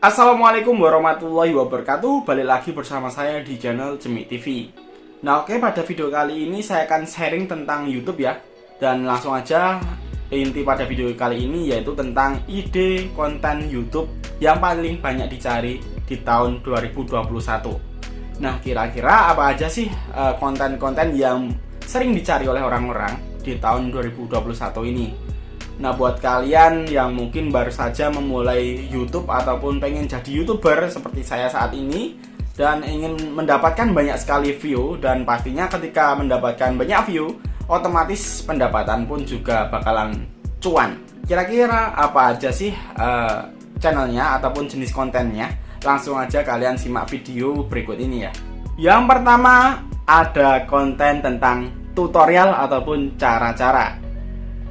Assalamualaikum warahmatullahi wabarakatuh. Balik lagi bersama saya di channel Cemik TV. Nah oke, pada video kali ini saya akan sharing tentang YouTube ya. Dan langsung aja, inti pada video kali ini yaitu tentang ide konten YouTube yang paling banyak dicari di tahun 2021. Nah kira-kira apa aja sih konten-konten yang sering dicari oleh orang-orang di tahun 2021 ini? Nah buat kalian yang mungkin baru saja memulai YouTube ataupun pengen jadi YouTuber seperti saya saat ini dan ingin mendapatkan banyak sekali view, dan pastinya ketika mendapatkan banyak view otomatis pendapatan pun juga bakalan cuan. Kira-kira apa aja sih channelnya ataupun jenis kontennya? Langsung aja kalian simak video berikut ini ya. Yang pertama ada konten tentang tutorial ataupun cara-cara.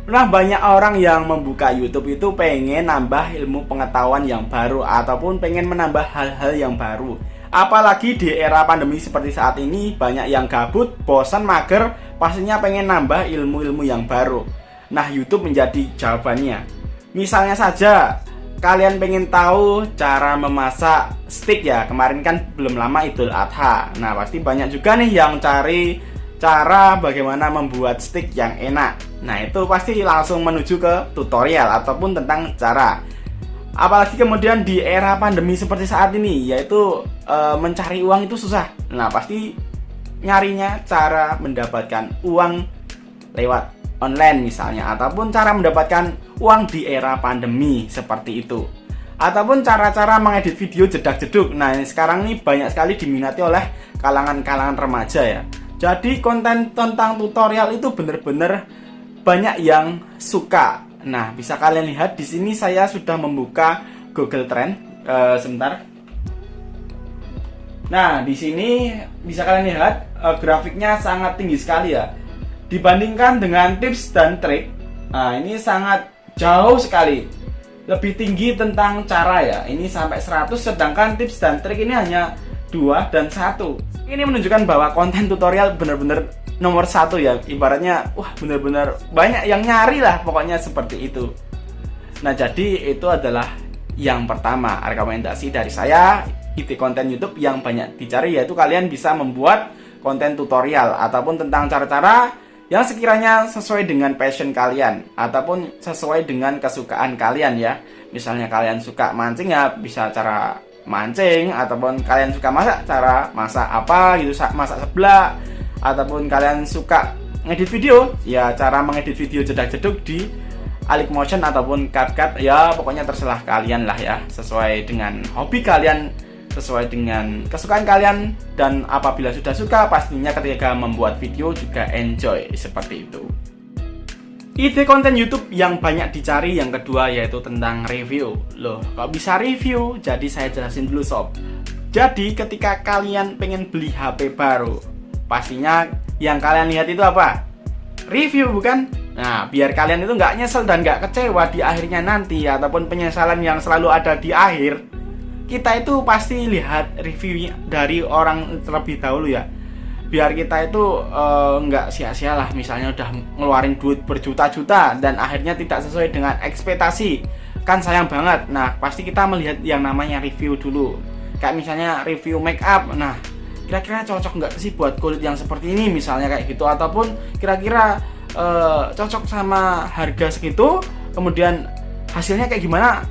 Nah banyak orang yang membuka YouTube itu pengen nambah ilmu pengetahuan yang baru ataupun pengen menambah hal-hal yang baru. Apalagi di era pandemi seperti saat ini, banyak yang gabut, bosan, mager, pastinya pengen nambah ilmu-ilmu yang baru. Nah YouTube menjadi jawabannya. Misalnya saja kalian pengen tahu cara memasak steak ya, kemarin kan belum lama Idul Adha. Nah pasti banyak juga nih yang cari cara bagaimana membuat steak yang enak. Nah itu pasti langsung menuju ke tutorial ataupun tentang cara. Apalagi kemudian di era pandemi seperti saat ini, yaitu mencari uang itu susah. Nah pasti nyarinya cara mendapatkan uang lewat online misalnya, ataupun cara mendapatkan uang di era pandemi seperti itu, ataupun cara-cara mengedit video jedak-jeduk. Nah ini sekarang ini banyak sekali diminati oleh kalangan-kalangan remaja ya. Jadi konten tentang tutorial itu bener-bener banyak yang suka. Nah, bisa kalian lihat di sini saya sudah membuka Google Trend. Sebentar. Nah, di sini bisa kalian lihat grafiknya sangat tinggi sekali ya. Dibandingkan dengan tips dan trik, nah ini sangat jauh sekali. Lebih tinggi tentang cara ya. Ini sampai 100, sedangkan tips dan trik ini hanya 2 dan 1. Ini menunjukkan bahwa konten tutorial benar-benar nomor 1 ya. Ibaratnya wah benar-benar banyak yang nyari lah, pokoknya seperti itu. Nah jadi itu adalah yang pertama rekomendasi dari saya, ide konten YouTube yang banyak dicari, yaitu kalian bisa membuat konten tutorial ataupun tentang cara-cara yang sekiranya sesuai dengan passion kalian ataupun sesuai dengan kesukaan kalian ya. Misalnya kalian suka mancing ya, bisa cara mancing, ataupun kalian suka masak, cara masak apa gitu, masak seblak, ataupun kalian suka ngedit video ya, cara mengedit video jedak-jeduk di Motion ataupun CapCut ya, pokoknya terserah kalian lah ya, sesuai dengan hobi kalian, sesuai dengan kesukaan kalian, dan apabila sudah suka pastinya ketika membuat video juga enjoy seperti itu. Ide konten YouTube yang banyak dicari yang kedua yaitu tentang review. Loh, kok bisa review? Jadi saya jelasin dulu sob. Jadi ketika kalian pengen beli HP baru, pastinya yang kalian lihat itu apa? Review bukan? Nah, biar kalian itu nggak nyesel dan nggak kecewa di akhirnya nanti, ataupun penyesalan yang selalu ada di akhir, kita itu pasti lihat review dari orang terlebih dahulu ya. Biar kita itu nggak sia-sia lah, misalnya udah ngeluarin duit berjuta-juta dan akhirnya tidak sesuai dengan ekspektasi, kan sayang banget. Nah pasti kita melihat yang namanya review dulu, kayak misalnya review make up. Nah kira-kira cocok nggak sih buat kulit yang seperti ini misalnya kayak gitu, ataupun kira-kira cocok sama harga segitu, kemudian hasilnya kayak gimana,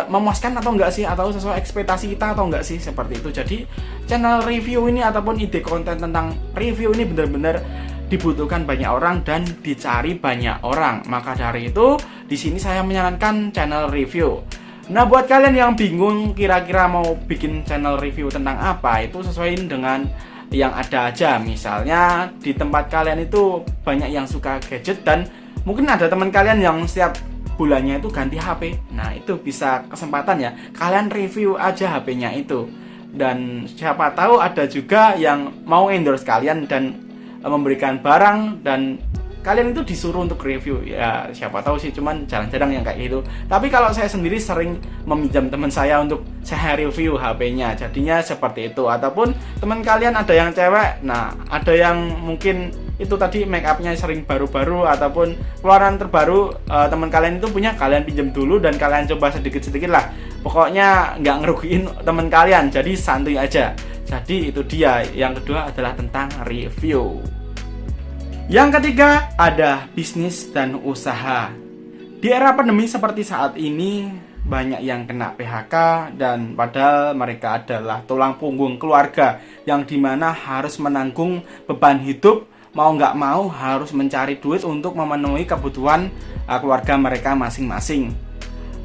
memuaskan atau enggak sih, atau sesuai ekspektasi kita atau enggak sih, seperti itu. Jadi channel review ini ataupun ide konten tentang review ini benar-benar dibutuhkan banyak orang dan dicari banyak orang. Maka dari itu di sini saya menyarankan channel review. Nah buat kalian yang bingung kira-kira mau bikin channel review tentang apa, itu sesuaiin dengan yang ada aja. Misalnya di tempat kalian itu banyak yang suka gadget, dan mungkin ada teman kalian yang setiap bulannya itu ganti HP. Nah itu bisa kesempatan ya, kalian review aja HP-nya itu, dan siapa tahu ada juga yang mau endorse kalian dan memberikan barang, dan kalian itu disuruh untuk review ya. Siapa tahu sih, cuman jarang-jarang yang kayak gitu. Tapi kalau saya sendiri sering meminjam teman saya untuk saya review HP-nya, jadinya seperti itu. Ataupun teman kalian ada yang cewek, nah ada yang mungkin itu tadi make upnya sering baru-baru ataupun keluaran terbaru teman kalian itu punya, kalian pinjam dulu dan kalian coba sedikit-sedikit lah pokoknya nggak ngerugiin teman kalian, jadi santuy aja. Jadi itu dia. Yang kedua adalah tentang review. Yang ketiga ada bisnis dan usaha. Di era pandemi seperti saat ini, banyak yang kena PHK, dan padahal mereka adalah tulang punggung keluarga yang dimana harus menanggung beban hidup, mau nggak mau harus mencari duit untuk memenuhi kebutuhan keluarga mereka masing-masing.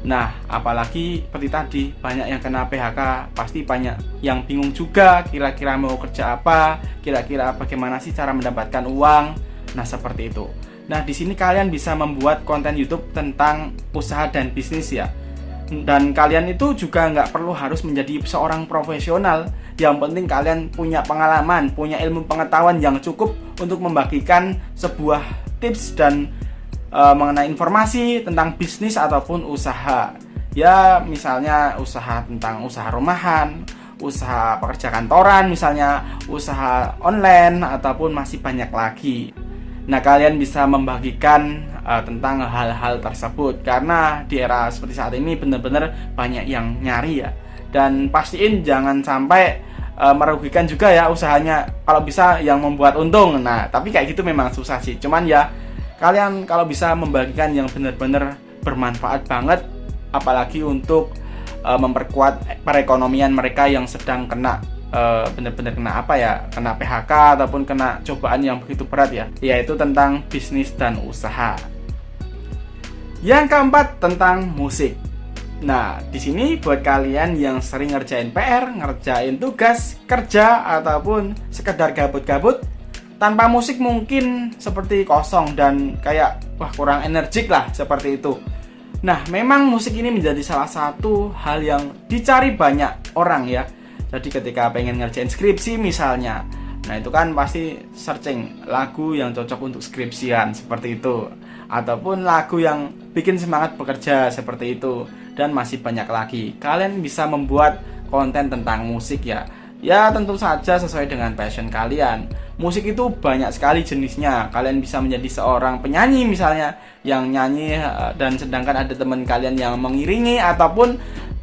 Nah, apalagi seperti tadi, banyak yang kena PHK, pasti banyak yang bingung juga kira-kira mau kerja apa, kira-kira bagaimana sih cara mendapatkan uang. Nah, seperti itu. Nah, di sini kalian bisa membuat konten YouTube tentang usaha dan bisnis ya. Dan kalian itu juga nggak perlu harus menjadi seorang profesional. Yang penting kalian punya pengalaman, punya ilmu pengetahuan yang cukup untuk membagikan sebuah tips dan mengenai informasi tentang bisnis ataupun usaha. Ya, misalnya usaha tentang usaha rumahan, usaha pekerja kantoran, misalnya usaha online, ataupun masih banyak lagi. Nah, kalian bisa membagikan tentang hal-hal tersebut, karena di era seperti saat ini benar-benar banyak yang nyari ya. Dan pastiin jangan sampai merugikan juga ya usahanya, kalau bisa yang membuat untung. Nah, tapi kayak gitu memang susah sih. Cuman ya, kalian kalau bisa membagikan yang benar-benar bermanfaat banget, apalagi untuk memperkuat perekonomian mereka yang sedang kena benar-benar kena apa ya, kena PHK ataupun kena cobaan yang begitu berat ya, yaitu tentang bisnis dan usaha. Yang keempat tentang musik. Nah, di sini buat kalian yang sering ngerjain PR, ngerjain tugas kerja, ataupun sekedar gabut-gabut, tanpa musik mungkin seperti kosong dan kayak wah kurang energik lah, seperti itu. Nah, memang musik ini menjadi salah satu hal yang dicari banyak orang ya. Jadi ketika pengen ngerjain skripsi misalnya, nah itu kan pasti searching lagu yang cocok untuk skripsian, seperti itu. Ataupun lagu yang bikin semangat bekerja, seperti itu. Dan masih banyak lagi. Kalian bisa membuat konten tentang musik ya. Ya tentu saja sesuai dengan passion kalian. Musik itu banyak sekali jenisnya. Kalian bisa menjadi seorang penyanyi misalnya, yang nyanyi dan sedangkan ada teman kalian yang mengiringi. Ataupun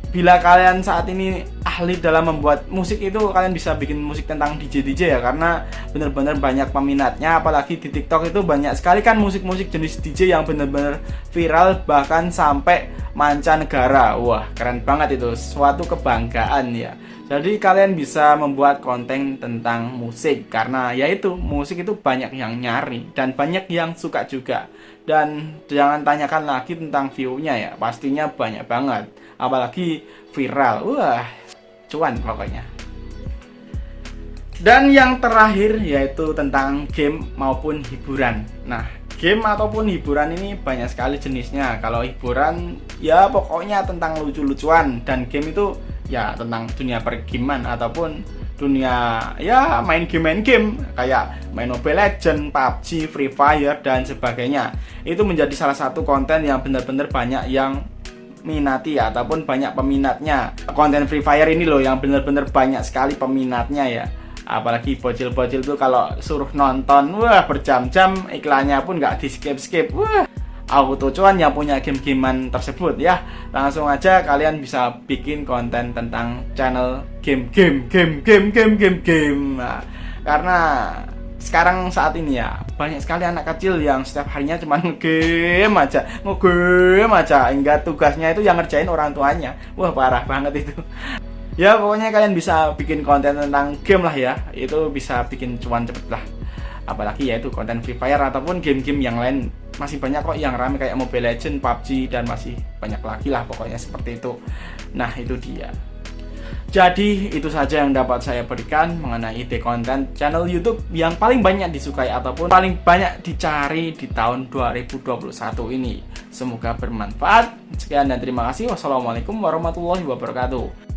bila kalian saat ini ahli dalam membuat musik, itu kalian bisa bikin musik tentang DJ ya, karena benar-benar banyak peminatnya. Apalagi di TikTok itu banyak sekali kan musik-musik jenis DJ yang benar-benar viral, bahkan sampai mancanegara. Wah, keren banget itu, suatu kebanggaan ya. Jadi kalian bisa membuat konten tentang musik, karena yaitu musik itu banyak yang nyari dan banyak yang suka juga. Dan jangan tanyakan lagi tentang view-nya ya, pastinya banyak banget. Apalagi viral, wah cuan pokoknya. Dan yang terakhir yaitu tentang game maupun hiburan. Nah, game ataupun hiburan ini banyak sekali jenisnya. Kalau hiburan ya pokoknya tentang lucu-lucuan, dan game itu ya tentang dunia pergaman ataupun dunia ya main game kayak main Mobile Legends, PUBG, Free Fire dan sebagainya. Itu menjadi salah satu konten yang benar-benar banyak yang minati ya, ataupun banyak peminatnya. Konten Free Fire ini loh yang benar-benar banyak sekali peminatnya ya. Apalagi bocil-bocil tuh kalau suruh nonton, wah berjam-jam, iklannya pun nggak di skip-skip. Wah, auto cuan yang punya game-gamean tersebut ya. Langsung aja kalian bisa bikin konten tentang channel game. Nah, karena sekarang saat ini ya banyak sekali anak kecil yang setiap harinya cuma ngegame aja, hingga tugasnya itu yang ngerjain orang tuanya. Wah, parah banget itu. Ya pokoknya kalian bisa bikin konten tentang game lah ya, itu bisa bikin cuan cepet lah. Apalagi ya itu konten Free Fire ataupun game-game yang lain, masih banyak kok yang rame kayak Mobile Legends, PUBG, dan masih banyak lagi lah pokoknya seperti itu. Nah itu dia. Jadi itu saja yang dapat saya berikan mengenai ide konten channel YouTube yang paling banyak disukai ataupun paling banyak dicari di tahun 2021 ini. Semoga bermanfaat. Sekian dan terima kasih. Wassalamualaikum warahmatullahi wabarakatuh.